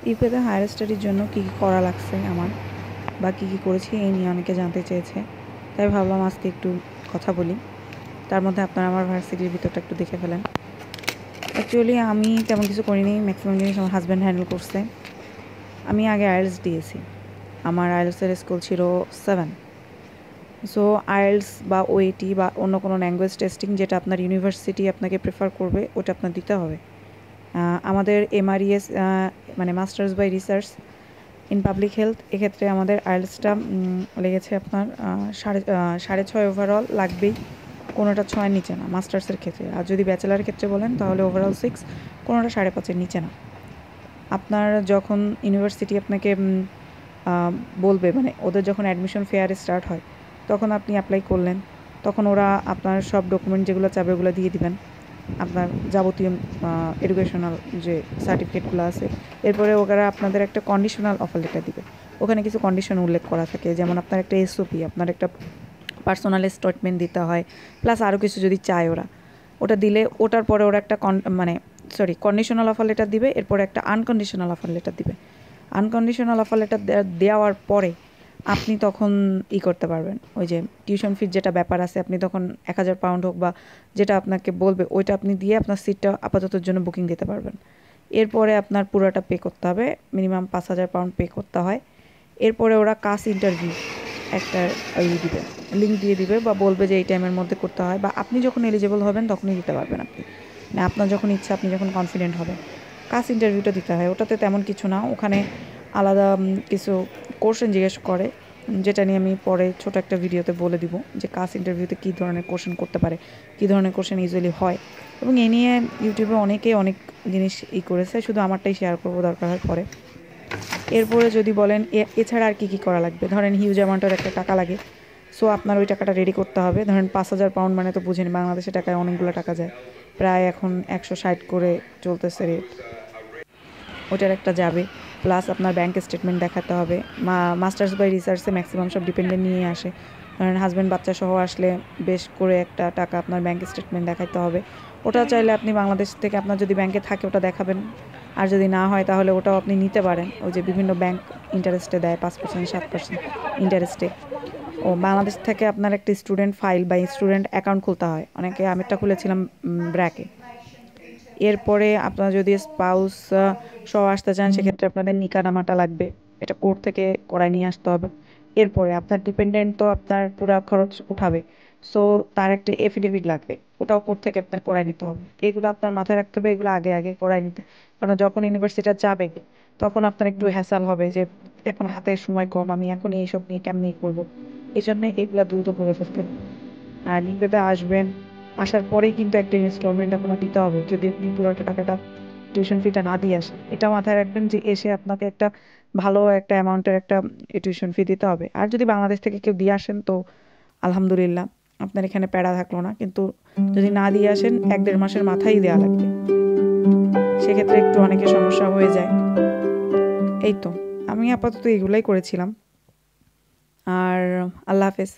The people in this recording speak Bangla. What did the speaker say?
ইউকেতে হায়ার স্টাডির জন্য কী কী করা লাগছে আমার বা কী কী করেছি এই নিয়ে অনেকে জানতে চেয়েছে, তাই ভাবলাম আজকে একটু কথা বলি। তার মধ্যে আপনারা আমার ভার্সিটির ভিতরটা একটু দেখে ফেলেন। অ্যাকচুয়ালি আমি তেমন কিছু করিনি, ম্যাক্সিমাম জিনিস আমার হাজব্যান্ড হ্যান্ডেল করছে। আমি আগে আইএলস দিয়েছি, আমার আইএলসের স্কুল ছিল 7। সো আইএলস বা ওএটি বা অন্য কোনো ল্যাঙ্গুয়েজ টেস্টিং যেটা আপনার ইউনিভার্সিটি আপনাকে প্রেফার করবে ওটা আপনার দিতে হবে। আমাদের এমআরইএস মানে masters by research in public health, এক্ষেত্রে আমাদের আইএলসটা লেগেছে আপনার 6.5 ওভারঅল লাগবেই, কোনোটা 6-এর নিচে না মাস্টার্সের ক্ষেত্রে। আর যদি ব্যাচেলারের ক্ষেত্রে বলেন তাহলে ওভারঅল 6, কোনোটা 5.5-এর নিচে না। আপনার যখন ইউনিভার্সিটি আপনাকে বলবে, মানে ওদের যখন অ্যাডমিশন ফেয়ার স্টার্ট হয় তখন আপনি অ্যাপ্লাই করলেন, তখন ওরা আপনার সব ডকুমেন্ট যেগুলো চাবে ওগুলো দিয়ে দিবেন, আপনার যাবতীয় এডুকেশনাল যে সার্টিফিকেটগুলো আছে। এরপরে ওরা আপনাদের একটা কন্ডিশনাল অফার লেটার দিবে, ওখানে কিছু কন্ডিশন উল্লেখ করা থাকে, যেমন আপনার একটা এসওপি, আপনার একটা পার্সোনাল স্টেটমেন্ট দিতে হয়, প্লাস আরও কিছু যদি চায় ওটা দিলে ওটার পরে ওরা একটা কন্ডিশনাল অফার লেটার দিবে, এরপরে একটা আনকন্ডিশনাল অফার লেটার দিবে। আনকন্ডিশনাল অফার লেটার দেওয়ার পরে আপনি তখন করতে পারবেন, ওই যে টিউশন ফির যেটা ব্যাপার আছে, আপনি তখন 1000 পাউন্ড হোক বা যেটা আপনাকে বলবে ওইটা আপনি দিয়ে আপনার সিটটা আপাততর জন্য বুকিং দিতে পারবেন। এরপরে আপনার পুরোটা পে করতে হবে, মিনিমাম 5000 পাউন্ড পে করতে হয়। এরপরে ওরা কাস ইন্টারভিউ একটা দিবে, লিঙ্ক দিয়ে দিবে বা বলবে যে এই টাইমের মধ্যে করতে হয়, বা আপনি যখন এলিজিবল হবেন তখনই দিতে পারবেন আপনি, মানে আপনার যখন ইচ্ছা, আপনি যখন কনফিডেন্ট হবেন। কাস ইন্টারভিউটা দিতে হয়, ওটাতে তেমন কিছু না, ওখানে আলাদা কিছু কোশ্চেন জিজ্ঞেস করে, যেটা নিয়ে আমি পরে ছোট একটা ভিডিওতে বলে দিব যে কাস ইন্টারভিউতে কী ধরনের কোশ্চেন করতে পারে, কী ধরনের কোশ্চেন ইউজুয়ালি হয়। এবং এ নিয়ে ইউটিউবে অনেকেই অনেক জিনিস করেছে, শুধু আমারটাই শেয়ার করবো দরকার হয় পরে। এরপরে যদি বলেন এছাড়া আর কী করা লাগবে, ধরেন হিউজ অ্যামাউন্টের একটা টাকা লাগে, সো আপনার ওই টাকাটা রেডি করতে হবে। ধরেন 5000 পাউন্ড মানে তো বুঝেন বাংলাদেশের টাকায় অনেকগুলো টাকা যায়, প্রায় এখন 160 করে চলতেছে রেট, ওটার একটা যাবে। প্লাস আপনার ব্যাঙ্ক স্টেটমেন্ট দেখাতে হবে। মাস্টার্স বাই রিসার্চে ম্যাক্সিমাম সব ডিপেন্ডেন্ট নিয়ে আসে, ধরেন হাজব্যান্ড বাচ্চা সহ আসলে বেশ করে একটা টাকা আপনার ব্যাঙ্ক স্টেটমেন্ট দেখাতে হবে। ওটা চাইলে আপনি বাংলাদেশ থেকে আপনার যদি ব্যাঙ্কে থাকে ওটা দেখাবেন, আর যদি না হয় তাহলে ওটাও আপনি নিতে পারেন। ওই যে বিভিন্ন ব্যাঙ্ক ইন্টারেস্টে দেয় 5%, 7% ইন্টারেস্টে। ও বাংলাদেশ থেকে আপনার একটা স্টুডেন্ট ফাইল বা স্টুডেন্ট অ্যাকাউন্ট খুলতে হয়, অনেকে, আমি একটা খুলেছিলাম ব্র্যাকে। এরপরে আপনারা যদি স্পাউস সহ আসতে চান সেক্ষেত্রে আপনাদের নিকানামাটা লাগবে, এটা কোর্ট থেকে করায় নিয়ে আসতে হবে। এরপরে আপনার ডিপেন্ডেন্ট তো আপনার পুরো খরচ উঠাবে, সো তার একটা এফিডেভিট লাগবে, ওটাও কোর্ট থেকে আপনার করায় নিতে হবে। এগুলো আপনার মাথায় রাখতে হবে, এগুলো আগে আগে করায় নিতে, কারণ যখন ইউনিভার্সিটিটা যাবে তখন আপনার একটু হ্যাসাল হবে যে এখন হাতে সময় কম, আমি এখন এইসব নিয়ে কেমনি করবো। এই জন্য এগুলো দ্রুত করে ফেলতে। আর নিতে আসবেন, আসার পরেই কিন্তু একটা ইনস্টলমেন্ট আপনার দিতে হবে, যদি আপনি পুরোটা টাকাটা টিউশন ফিটা না দিয়ে আসেন। এটা মাথায় রাখবেন যে এসে আপনাকে একটা ভালো একটা অ্যামাউন্টের একটা টিউশন ফি দিতে হবে। আর যদি বাংলাদেশ থেকে কেউ দিয়ে আসেন তো আলহামদুলিল্লাহ, আপনার এখানে প্যারা থাকলো না, কিন্তু যদি না দিয়ে আসেন 1-1.5 মাসের মাথায় দেওয়া লাগবে, সেক্ষেত্রে একটু অনেকের সমস্যা হয়ে যায়। এই তো, আমি আপাতত এগুলাই করেছিলাম। আর আল্লাহ হাফেজ।